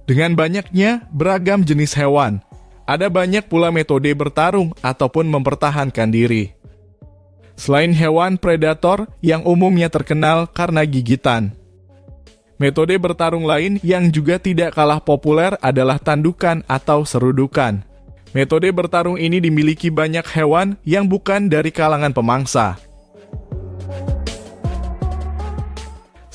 Dengan banyaknya beragam jenis hewan, ada banyak pula metode bertarung ataupun mempertahankan diri. Selain hewan predator yang umumnya terkenal karena gigitan, metode bertarung lain yang juga tidak kalah populer adalah tandukan atau serudukan. Metode bertarung ini dimiliki banyak hewan yang bukan dari kalangan pemangsa.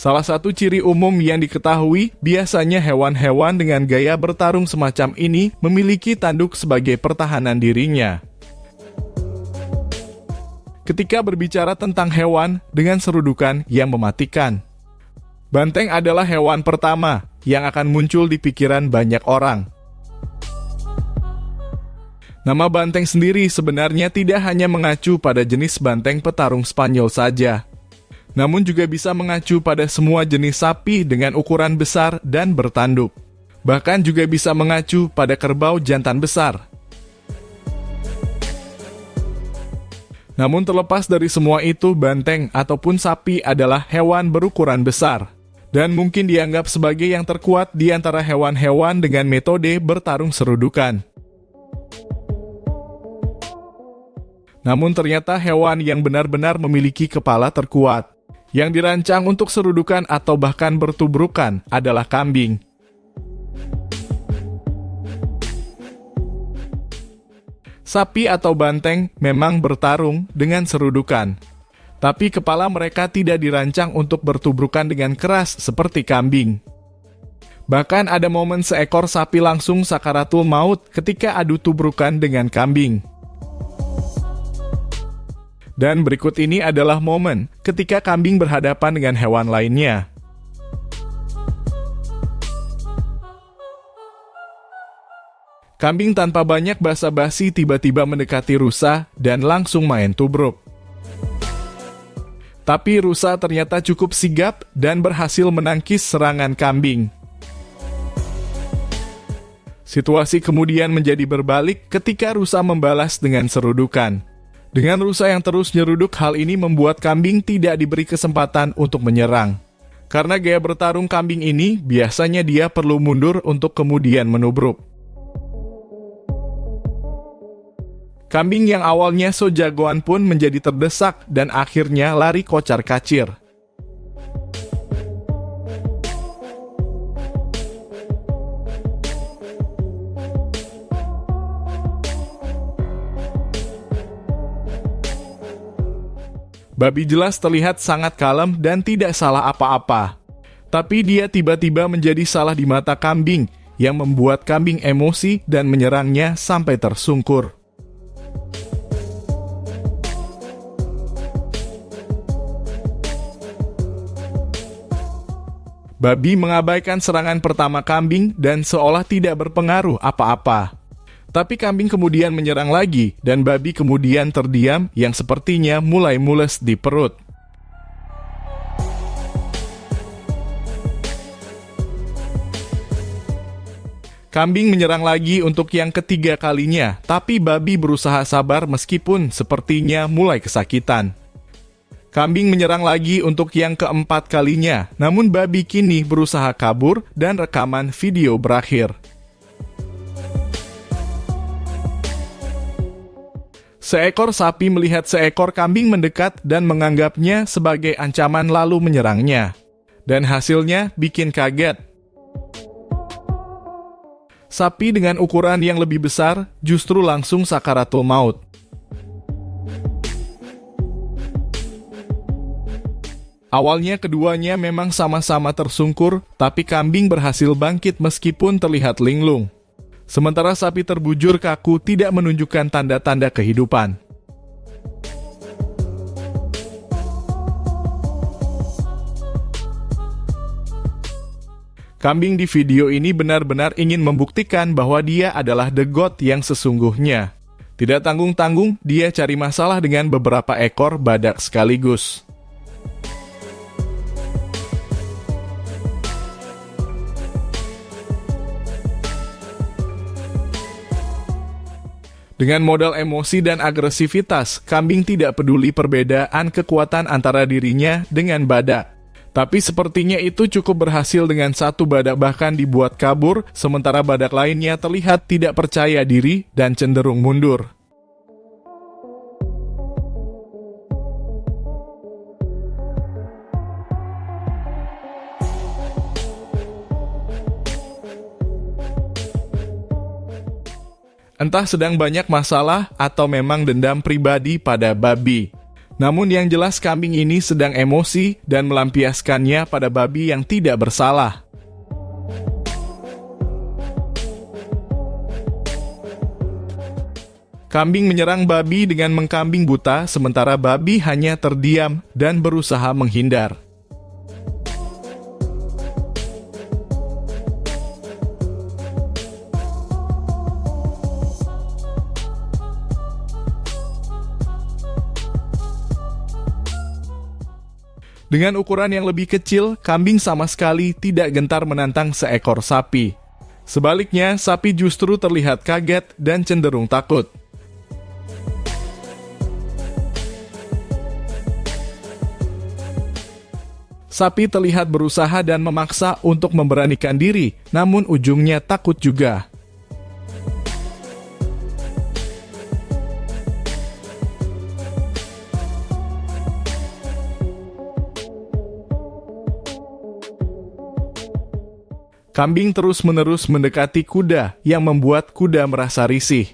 Salah satu ciri umum yang diketahui, biasanya hewan-hewan dengan gaya bertarung semacam ini memiliki tanduk sebagai pertahanan dirinya. Ketika berbicara tentang hewan dengan serudukan yang mematikan, banteng adalah hewan pertama yang akan muncul di pikiran banyak orang. Nama banteng sendiri sebenarnya tidak hanya mengacu pada jenis banteng petarung Spanyol saja, namun juga bisa mengacu pada semua jenis sapi dengan ukuran besar dan bertanduk. Bahkan juga bisa mengacu pada kerbau jantan besar. Namun terlepas dari semua itu, banteng ataupun sapi adalah hewan berukuran besar dan mungkin dianggap sebagai yang terkuat di antara hewan-hewan dengan metode bertarung serudukan. Namun ternyata hewan yang benar-benar memiliki kepala terkuat yang dirancang untuk serudukan atau bahkan bertubrukan adalah kambing. Sapi atau banteng memang bertarung dengan serudukan, tapi kepala mereka tidak dirancang untuk bertubrukan dengan keras seperti kambing. Bahkan ada momen seekor sapi langsung sakaratul maut ketika adu tubrukan dengan kambing. Dan berikut ini adalah momen ketika kambing berhadapan dengan hewan lainnya. Kambing tanpa banyak basa-basi tiba-tiba mendekati rusa dan langsung main tubruk. Tapi rusa ternyata cukup sigap dan berhasil menangkis serangan kambing. Situasi kemudian menjadi berbalik ketika rusa membalas dengan serudukan. Dengan rusa yang terus nyeruduk, hal ini membuat kambing tidak diberi kesempatan untuk menyerang. Karena gaya bertarung kambing ini, biasanya dia perlu mundur untuk kemudian menubruk. Kambing yang awalnya so jagoan pun menjadi terdesak dan akhirnya lari kocar-kacir. Babi jelas terlihat sangat kalem dan tidak salah apa-apa. Tapi dia tiba-tiba menjadi salah di mata kambing yang membuat kambing emosi dan menyerangnya sampai tersungkur. Babi mengabaikan serangan pertama kambing dan seolah tidak berpengaruh apa-apa. Tapi kambing kemudian menyerang lagi, dan babi kemudian terdiam yang sepertinya mulai mules di perut. Kambing menyerang lagi untuk yang ketiga kalinya, tapi babi berusaha sabar meskipun sepertinya mulai kesakitan. Kambing menyerang lagi untuk yang keempat kalinya, namun babi kini berusaha kabur dan rekaman video berakhir. Seekor sapi melihat seekor kambing mendekat dan menganggapnya sebagai ancaman lalu menyerangnya. Dan hasilnya bikin kaget. Sapi dengan ukuran yang lebih besar justru langsung sakaratul maut. Awalnya keduanya memang sama-sama tersungkur, tapi kambing berhasil bangkit meskipun terlihat linglung. Sementara sapi terbujur kaku tidak menunjukkan tanda-tanda kehidupan. Kambing di video ini benar-benar ingin membuktikan bahwa dia adalah the god yang sesungguhnya. Tidak tanggung-tanggung, dia cari masalah dengan beberapa ekor badak sekaligus. Dengan modal emosi dan agresivitas, kambing tidak peduli perbedaan kekuatan antara dirinya dengan badak. Tapi sepertinya itu cukup berhasil dengan satu badak bahkan dibuat kabur, sementara badak lainnya terlihat tidak percaya diri dan cenderung mundur. Entah sedang banyak masalah atau memang dendam pribadi pada babi. Namun yang jelas kambing ini sedang emosi dan melampiaskannya pada babi yang tidak bersalah. Kambing menyerang babi dengan mengkambing buta, sementara babi hanya terdiam dan berusaha menghindar. Dengan ukuran yang lebih kecil, kambing sama sekali tidak gentar menantang seekor sapi. Sebaliknya, sapi justru terlihat kaget dan cenderung takut. Sapi terlihat berusaha dan memaksa untuk memberanikan diri, namun ujungnya takut juga. Kambing terus-menerus mendekati kuda yang membuat kuda merasa risih.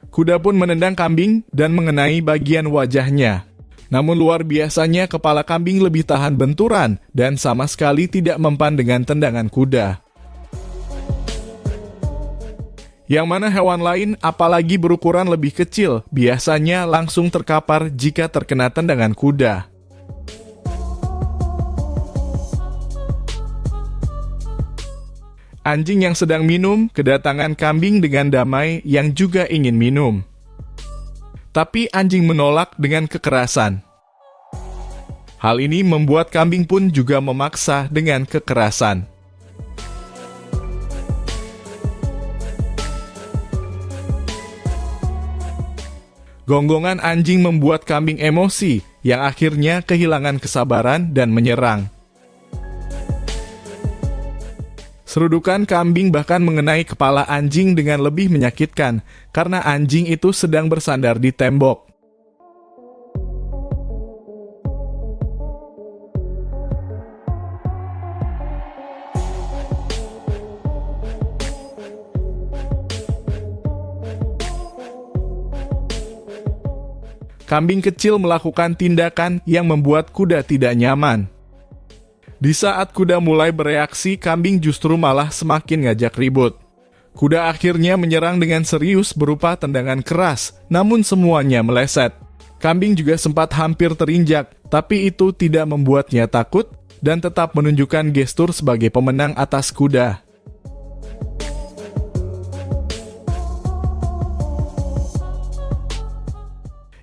Kuda pun menendang kambing dan mengenai bagian wajahnya. Namun luar biasanya kepala kambing lebih tahan benturan dan sama sekali tidak mempan dengan tendangan kuda. Yang mana hewan lain, apalagi berukuran lebih kecil, biasanya langsung terkapar jika terkena tendangan kuda. Anjing yang sedang minum kedatangan kambing dengan damai yang juga ingin minum. Tapi anjing menolak dengan kekerasan. Hal ini membuat kambing pun juga memaksa dengan kekerasan. Gonggongan anjing membuat kambing emosi, yang akhirnya kehilangan kesabaran dan menyerang. Serudukan kambing bahkan mengenai kepala anjing dengan lebih menyakitkan, karena anjing itu sedang bersandar di tembok. Kambing kecil melakukan tindakan yang membuat kuda tidak nyaman. Di saat kuda mulai bereaksi, kambing justru malah semakin ngajak ribut. Kuda akhirnya menyerang dengan serius berupa tendangan keras, namun semuanya meleset. Kambing juga sempat hampir terinjak, tapi itu tidak membuatnya takut dan tetap menunjukkan gestur sebagai pemenang atas kuda.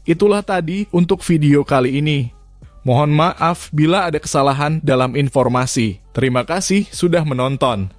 Itulah tadi untuk video kali ini. Mohon maaf bila ada kesalahan dalam informasi. Terima kasih sudah menonton.